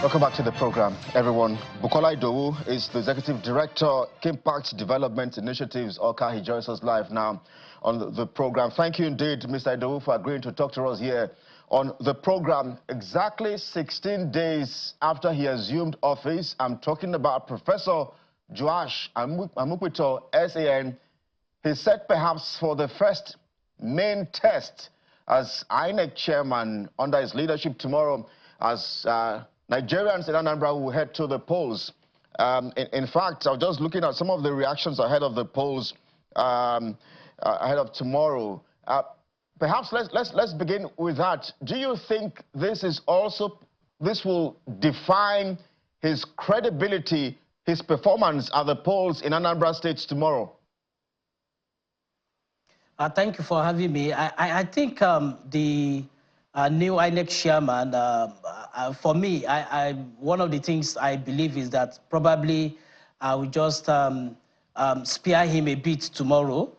Welcome back to the program, everyone. Bukola Idowu is the Executive Director, Impact Development Initiatives, OCA. He joins us live now on the program. Thank you indeed, Mr. Idowu, for agreeing to talk to us here on the program. Exactly 16 days after he assumed office, I'm talking about Professor Joash Amukwito, SAN. He said perhaps for the first main test as INEC chairman under his leadership tomorrow, as Nigerians in Anambra will head to the polls. In fact, I was just looking at some of the reactions ahead of the polls, ahead of tomorrow. Perhaps let's begin with that. Do you think this will define his credibility, his performance at the polls in Anambra State tomorrow? Thank you for having me. I think the new INEC chairman, for me, one of the things I believe is that probably I will just spare him a bit tomorrow,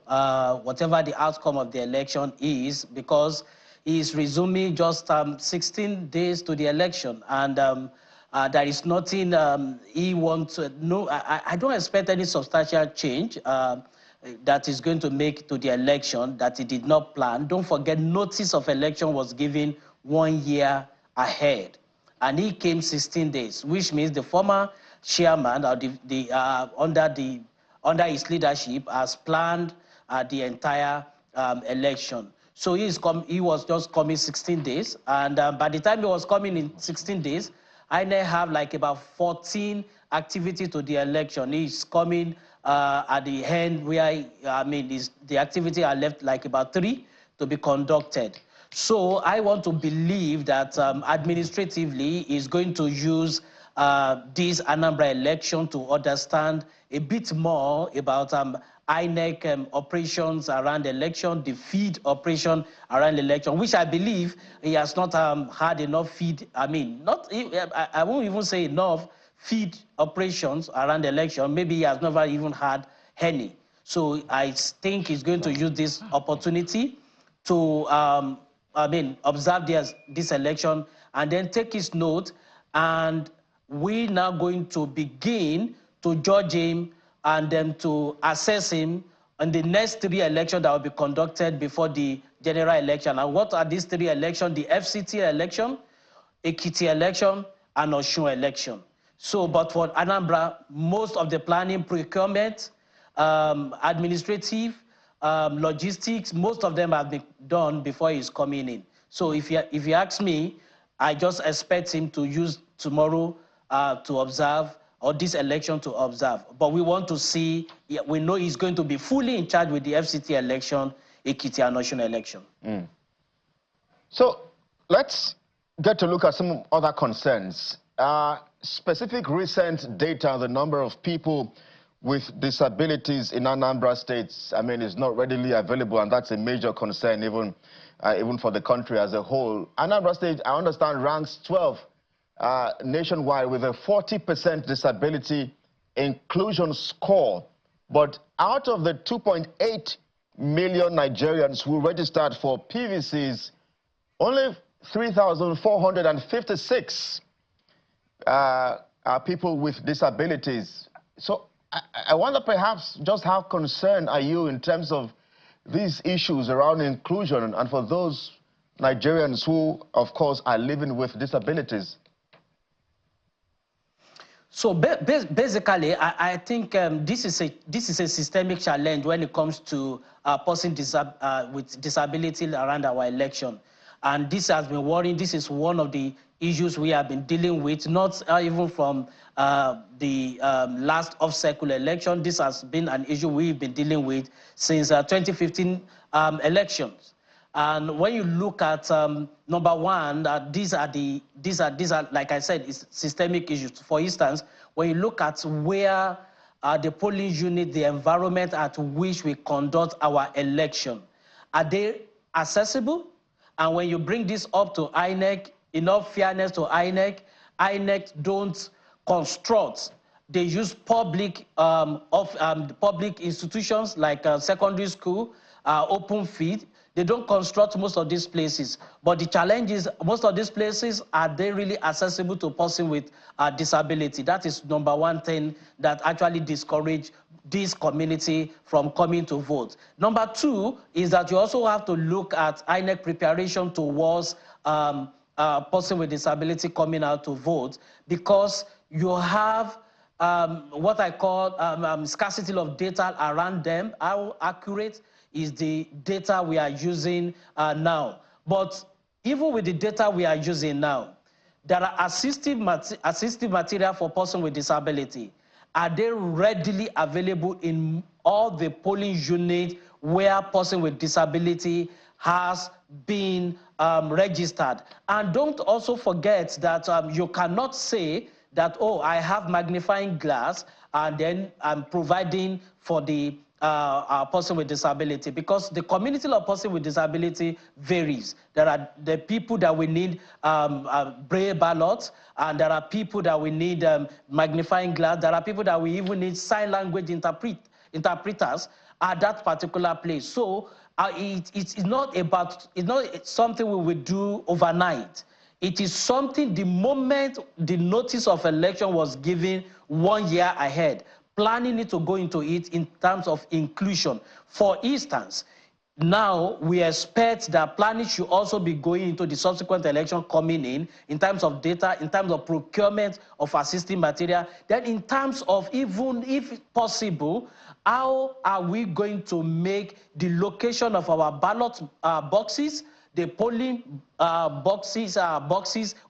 whatever the outcome of the election is, because he is resuming just 16 days to the election, and there is nothing he wants to know. I don't expect any substantial change that is going to make to the election that he did not plan. Don't forget, notice of election was given 1 year ahead, and he came 16 days, which means the former chairman under his leadership has planned the entire election. So he was just coming 16 days, and by the time he was coming in 16 days, I now have like about 14 activities to the election. He's coming at the end where, the activity are left like about 3 to be conducted. So I want to believe that administratively he's going to use this Anambra election to understand a bit more about INEC operations around the election, the feed operation around the election, which I believe he has not had enough feed. I won't even say enough feed operations around the election. Maybe he has never even had any. So I think he's going to use this opportunity to observe this election and then take his note, and we're now going to begin to judge him and then to assess him on the next 3 elections that will be conducted before the general election. And what are these 3 elections? The FCT election, Ekiti election, and Osun election. So, but for Anambra, most of the planning, procurement, administrative, logistics, most of them have been done before he's coming in. So if you ask me, I just expect him to use tomorrow to observe, or this election to observe. But we want to see, we know he's going to be fully in charge with the FCT election, Ekiti and Osun election. So let's get to look at some other concerns. Specific recent data, the number of people with disabilities in Anambra State, is not readily available, and that's a major concern even for the country as a whole. Anambra State, I understand, ranks 12 nationwide with a 40% disability inclusion score. But out of the 2.8 million Nigerians who registered for PVCs, only 3,456 are people with disabilities. So I wonder perhaps just how concerned are you in terms of these issues around inclusion and for those Nigerians who, of course, are living with disabilities? So basically, I think this is a systemic challenge when it comes to persons with disability around our election. And this has been worrying. This is one of the issues we have been dealing with, not even from the last off-cycle election. This has been an issue we've been dealing with since 2015 elections. And when you look at number one, these are like I said, it's systemic issues. For instance, when you look at where the polling unit, the environment at which we conduct our election, are they accessible? And when you bring this up to INEC, in all fairness to INEC, INEC don't construct. They use public institutions like secondary school, open feed. They don't construct most of these places. But the challenge is, most of these places, are they really accessible to person with disability? That is number one thing that actually discourage this community from coming to vote. Number two is that you also have to look at INEC preparation towards person with disability coming out to vote, because you have what I call scarcity of data around them. How accurate is the data we are using now? But even with the data we are using now, there are assistive material for person with disability. Are they readily available in all the polling units where person with disability has been registered? And don't also forget that you cannot say that, oh, I have magnifying glass and then I'm providing for the person with disability, because the community of person with disability varies. There are the people that we need braille ballots, and there are people that we need magnifying glass. There are people that we even need sign language interpreters at that particular place. So it's not something we will do overnight. It is something the moment the notice of election was given 1 year ahead, planning it to go into it in terms of inclusion. For instance, now we expect that planning should also be going into the subsequent election coming in terms of data, in terms of procurement of assistive material, then in terms of, even if possible, how are we going to make the location of our ballot boxes, the polling boxes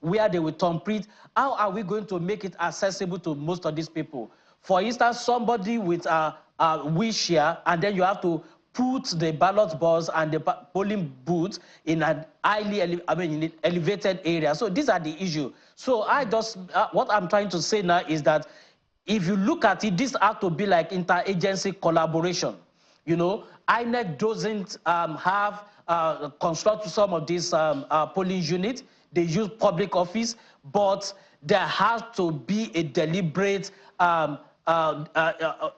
where they will thumbprint, how are we going to make it accessible to most of these people? For instance, somebody with a wheelchair, and then you have to put the ballot box and the polling booth in an in an elevated area. So these are the issues. So I just, what I'm trying to say now is that if you look at it, this has to be like interagency collaboration. You know, INEC doesn't have construct some of these polling units. They use public office, but there has to be a deliberate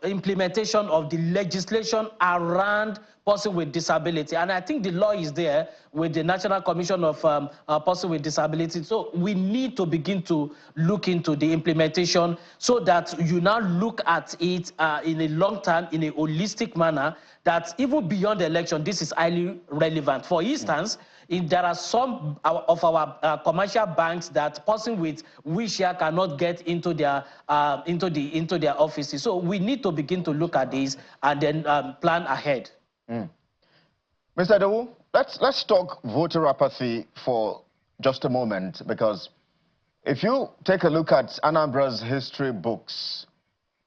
implementation of the legislation around person with disability. And I think the law is there with the National Commission of Person with Disability. So we need to begin to look into the implementation so that you now look at it in a long term, in a holistic manner, that even beyond the election, this is highly relevant. For instance, if there are some of our commercial banks that person with wheelchair cannot get into their offices. So we need to begin to look at this and then plan ahead. Mr. Idowu, let's talk voter apathy for just a moment, because if you take a look at Anambra's history books,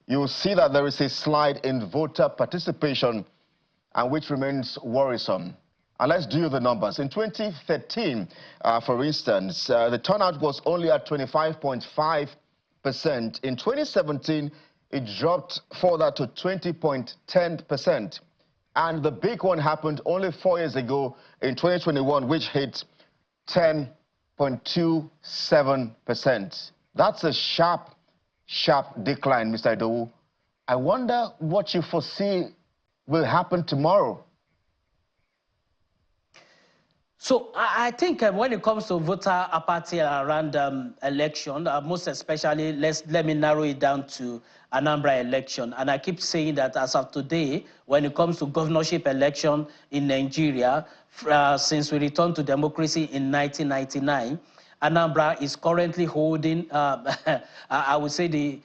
you will see that there is a slide in voter participation, and which remains worrisome. And let's do the numbers. In 2013, for instance, the turnout was only at 25.5%. In 2017, it dropped further to 20.10%. And the big one happened only 4 years ago in 2021, which hit 10.27%. That's a sharp decline, Mr. Idowu. I wonder what you foresee will happen tomorrow. So I think when it comes to voter apathy around election, most especially, let me narrow it down to Anambra election. And I keep saying that as of today, when it comes to governorship election in Nigeria, since we returned to democracy in 1999, Anambra is currently holding, I would say, the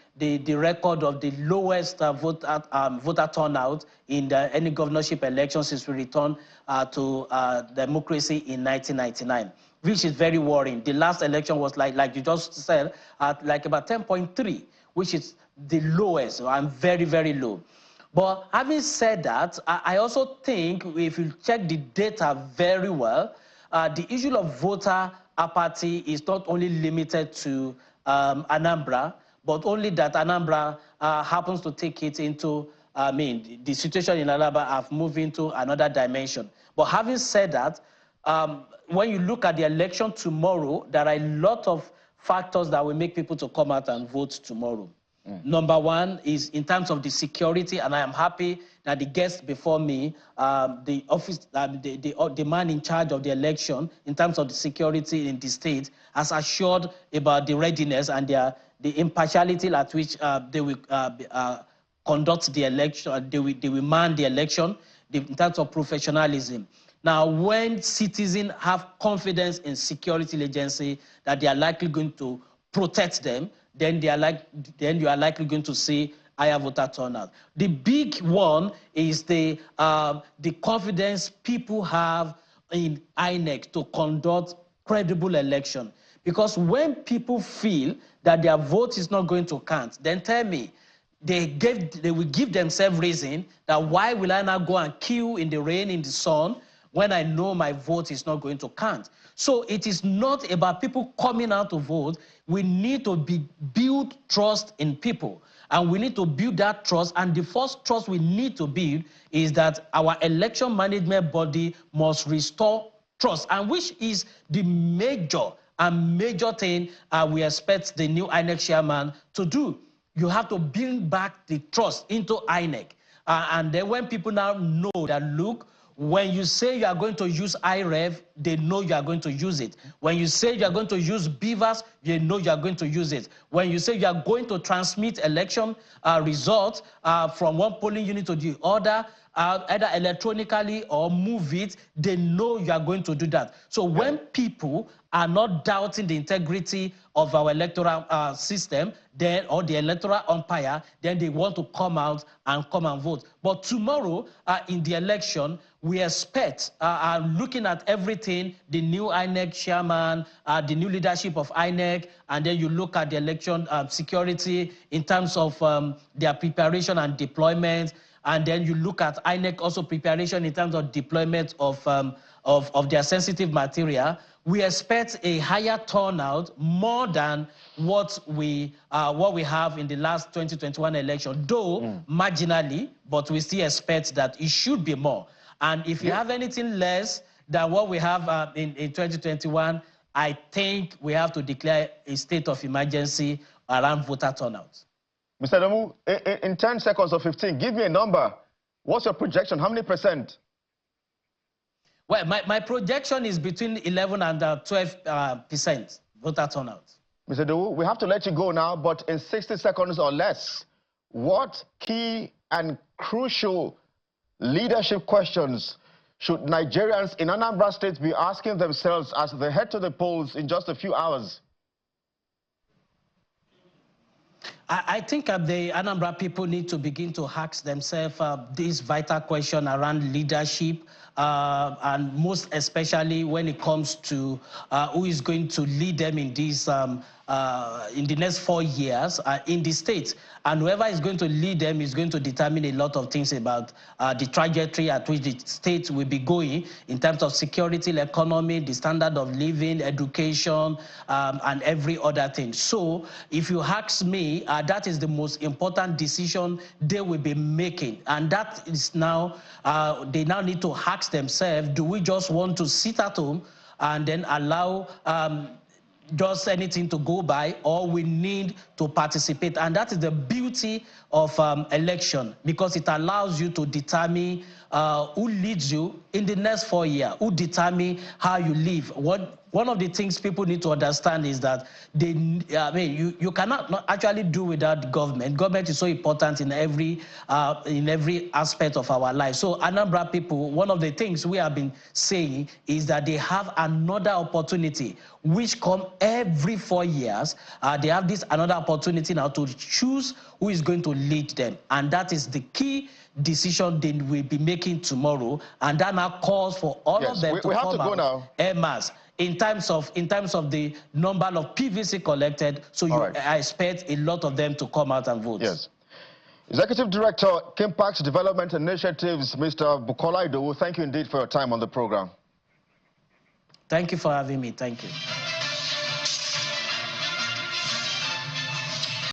record of the lowest voter turnout in any governorship election since we returned to democracy in 1999, which is very worrying. The last election was like you just said, at like about 10.3, which is the lowest, and very, very low. But having said that, I also think if you check the data very well, the issue of voter apathy is not only limited to Anambra, but only that Anambra happens to take it into, the situation in Anambra have moved into another dimension. But having said that, when you look at the election tomorrow, there are a lot of factors that will make people to come out and vote tomorrow. Number one is in terms of the security, and I am happy that the guest before me, the office, the man in charge of the election in terms of the security in the state, has assured about the readiness and the impartiality at which they will conduct the election. They will man the election in terms of professionalism. Now, when citizens have confidence in security agency that they are likely going to protect them, then you are likely going to see higher voter turnout. The big one is the confidence people have in INEC to conduct credible election. Because when people feel that their vote is not going to count, then tell me, they will give themselves reason that why will I not go and queue in the rain, in the sun, when I know my vote is not going to count. So it is not about people coming out to vote. We need to build trust in people. And we need to build that trust. And the first trust we need to build is that our election management body must restore trust, and which is the major thing we expect the new INEC chairman to do. You have to build back the trust into INEC. And then when people now know that, look, when you say you are going to use IREV, they know you are going to use it. When you say you are going to use beavers, they know you are going to use it. When you say you are going to transmit election results from one polling unit to the other, either electronically or move it, they know you are going to do that. So when people are not doubting the integrity of our electoral system, then, or the electoral umpire, then they want to come out and vote. But tomorrow, in the election, we expect, looking at everything, the new INEC chairman, the new leadership of INEC, and then you look at the election security in terms of their preparation and deployment, and then you look at INEC also preparation in terms of deployment of their sensitive material. We expect a higher turnout, more than what we have in the last 2021 election, though marginally, but we still expect that it should be more. And if you have anything less than what we have in 2021, I think we have to declare a state of emergency around voter turnout. Mr. Idowu, in 10 seconds or 15, give me a number. What's your projection? How many percent? Well, my projection is between 11 and 12% voter turnout. Mr. Idowu, we have to let you go now, but in 60 seconds or less, what key and crucial leadership questions should Nigerians in Anambra State be asking themselves as they head to the polls in just a few hours? I think the Anambra people need to begin to ask themselves this vital question around leadership, and most especially when it comes to who is going to lead them in this in the next 4 years in the state. And whoever is going to lead them is going to determine a lot of things about the trajectory at which the state will be going in terms of security, economy, the standard of living, education, and every other thing. So if you ask me, that is the most important decision they will be making. And that is now, they now need to ask themselves, do we just want to sit at home and then allow just anything to go by, or we need to participate? And that is the beauty of election, because it allows you to determine who leads you in the next 4 years, who determine how you live. One of the things people need to understand is that you cannot not actually do without government. Government is so important in every aspect of our life. So Anambra people, one of the things we have been saying is that they have another opportunity, which come every 4 years. They have this another opportunity now to choose who is going to lead them, and that is the key decision they will be making tomorrow. And that now calls for all of them to come out en masse in terms of the number of PVC collected. So I expect a lot of them to come out and vote. Yes. Executive Director, Impact Development Initiatives, Mr. Bukola Idowu, thank you indeed for your time on the program. Thank you for having me. Thank you.